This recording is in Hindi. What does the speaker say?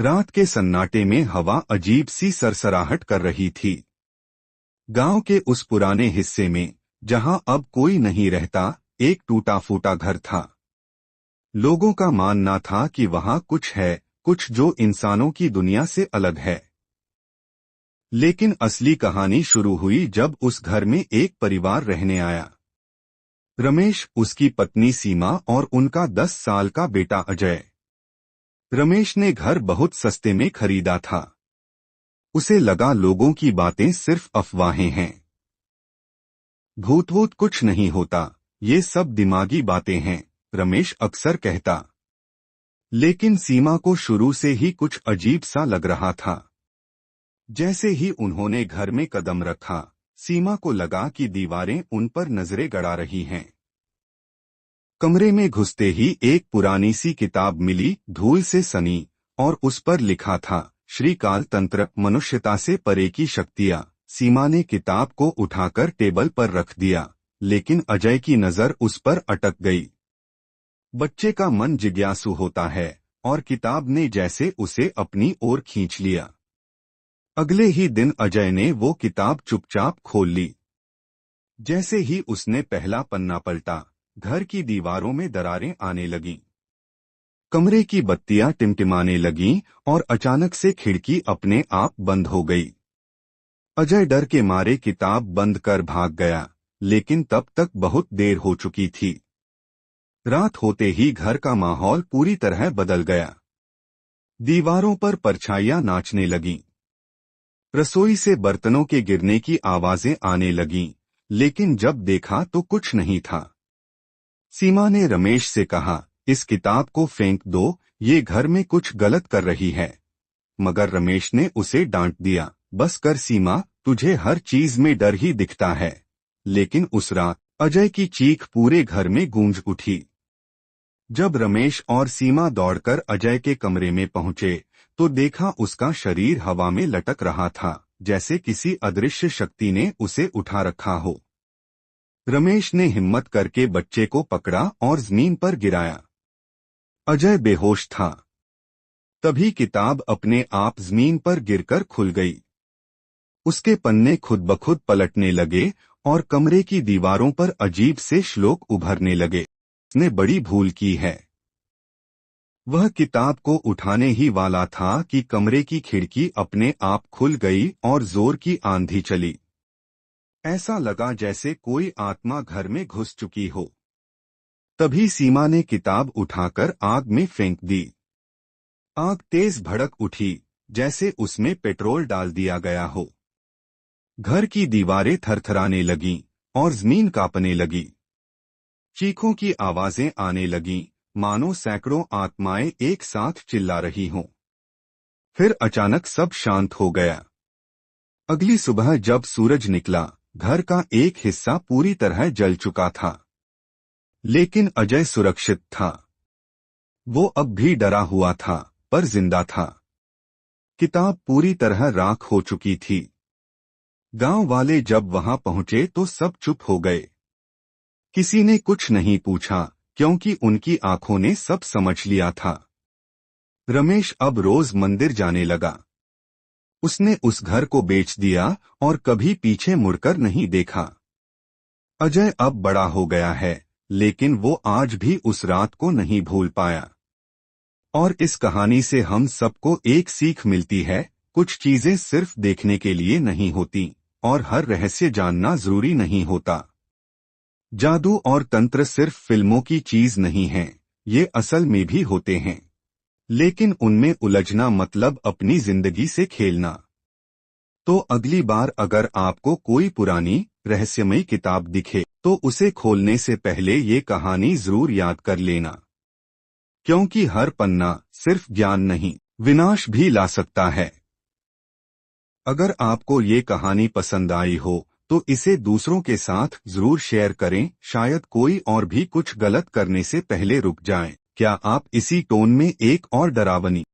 रात के सन्नाटे में हवा अजीब सी सरसराहट कर रही थी। गांव के उस पुराने हिस्से में, जहां अब कोई नहीं रहता, एक टूटा फूटा घर था। लोगों का मानना था कि वहां कुछ है, कुछ जो इंसानों की दुनिया से अलग है। लेकिन असली कहानी शुरू हुई जब उस घर में एक परिवार रहने आया। रमेश, उसकी पत्नी सीमा और उनका 10 साल का बेटा अजय। रमेश ने घर बहुत सस्ते में खरीदा था। उसे लगा लोगों की बातें सिर्फ अफवाहें हैं। भूत वूत कुछ नहीं होता, ये सब दिमागी बातें हैं, रमेश अक्सर कहता। लेकिन सीमा को शुरू से ही कुछ अजीब सा लग रहा था। जैसे ही उन्होंने घर में कदम रखा, सीमा को लगा कि दीवारें उन पर नजरें गड़ा रही हैं। कमरे में घुसते ही एक पुरानी सी किताब मिली, धूल से सनी, और उस पर लिखा था, श्रीकाल तंत्र, मनुष्यता से परे की शक्तियां। सीमा ने किताब को उठाकर टेबल पर रख दिया, लेकिन अजय की नजर उस पर अटक गई। बच्चे का मन जिज्ञासु होता है, और किताब ने जैसे उसे अपनी ओर खींच लिया। अगले ही दिन अजय ने वो किताब चुपचाप खोल ली। जैसे ही उसने पहला पन्ना पलटा, घर की दीवारों में दरारें आने लगीं। कमरे की बत्तियां टिमटिमाने लगीं और अचानक से खिड़की अपने आप बंद हो गई। अजय डर के मारे किताब बंद कर भाग गया, लेकिन तब तक बहुत देर हो चुकी थी। रात होते ही घर का माहौल पूरी तरह बदल गया। दीवारों पर परछाइयां नाचने लगीं। रसोई से बर्तनों के गिरने की आवाजें आने लगीं, लेकिन जब देखा तो कुछ नहीं था। सीमा ने रमेश से कहा, इस किताब को फेंक दो, ये घर में कुछ गलत कर रही है। मगर रमेश ने उसे डांट दिया, बस कर सीमा, तुझे हर चीज में डर ही दिखता है। लेकिन उस रात अजय की चीख पूरे घर में गूंज उठी। जब रमेश और सीमा दौड़कर अजय के कमरे में पहुंचे, तो देखा उसका शरीर हवा में लटक रहा था, जैसे किसी अदृश्य शक्ति ने उसे उठा रखा हो। रमेश ने हिम्मत करके बच्चे को पकड़ा और जमीन पर गिराया। अजय बेहोश था। तभी किताब अपने आप जमीन पर गिरकर खुल गई। उसके पन्ने खुद ब खुद पलटने लगे और कमरे की दीवारों पर अजीब से श्लोक उभरने लगे। उसने बड़ी भूल की है। वह किताब को उठाने ही वाला था कि कमरे की खिड़की अपने आप खुल गई और जोर की आंधी चली। ऐसा लगा जैसे कोई आत्मा घर में घुस चुकी हो। तभी सीमा ने किताब उठाकर आग में फेंक दी। आग तेज भड़क उठी, जैसे उसमें पेट्रोल डाल दिया गया हो। घर की दीवारें थरथराने लगीं और जमीन कांपने लगी। चीखों की आवाजें आने लगीं, मानो सैकड़ों आत्माएं एक साथ चिल्ला रही हों। फिर अचानक सब शांत हो गया। अगली सुबह जब सूरज निकला, घर का एक हिस्सा पूरी तरह जल चुका था। लेकिन अजय सुरक्षित था। वो अब भी डरा हुआ था, पर जिंदा था। किताब पूरी तरह राख हो चुकी थी। गांव वाले जब वहां पहुंचे तो सब चुप हो गए। किसी ने कुछ नहीं पूछा, क्योंकि उनकी आंखों ने सब समझ लिया था। रमेश अब रोज मंदिर जाने लगा। उसने उस घर को बेच दिया और कभी पीछे मुड़कर नहीं देखा। अजय अब बड़ा हो गया है, लेकिन वो आज भी उस रात को नहीं भूल पाया। और इस कहानी से हम सबको एक सीख मिलती है, कुछ चीजें सिर्फ देखने के लिए नहीं होती, और हर रहस्य जानना जरूरी नहीं होता। जादू और तंत्र सिर्फ फिल्मों की चीज नहीं है, ये असल में भी होते हैं। लेकिन उनमें उलझना मतलब अपनी जिंदगी से खेलना। तो अगली बार अगर आपको कोई पुरानी रहस्यमयी किताब दिखे, तो उसे खोलने से पहले ये कहानी जरूर याद कर लेना, क्योंकि हर पन्ना सिर्फ ज्ञान नहीं, विनाश भी ला सकता है। अगर आपको ये कहानी पसंद आई हो, तो इसे दूसरों के साथ जरूर शेयर करें, शायद कोई और भी कुछ गलत करने से पहले रुक जाए। क्या आप इसी टोन में एक और डरावनी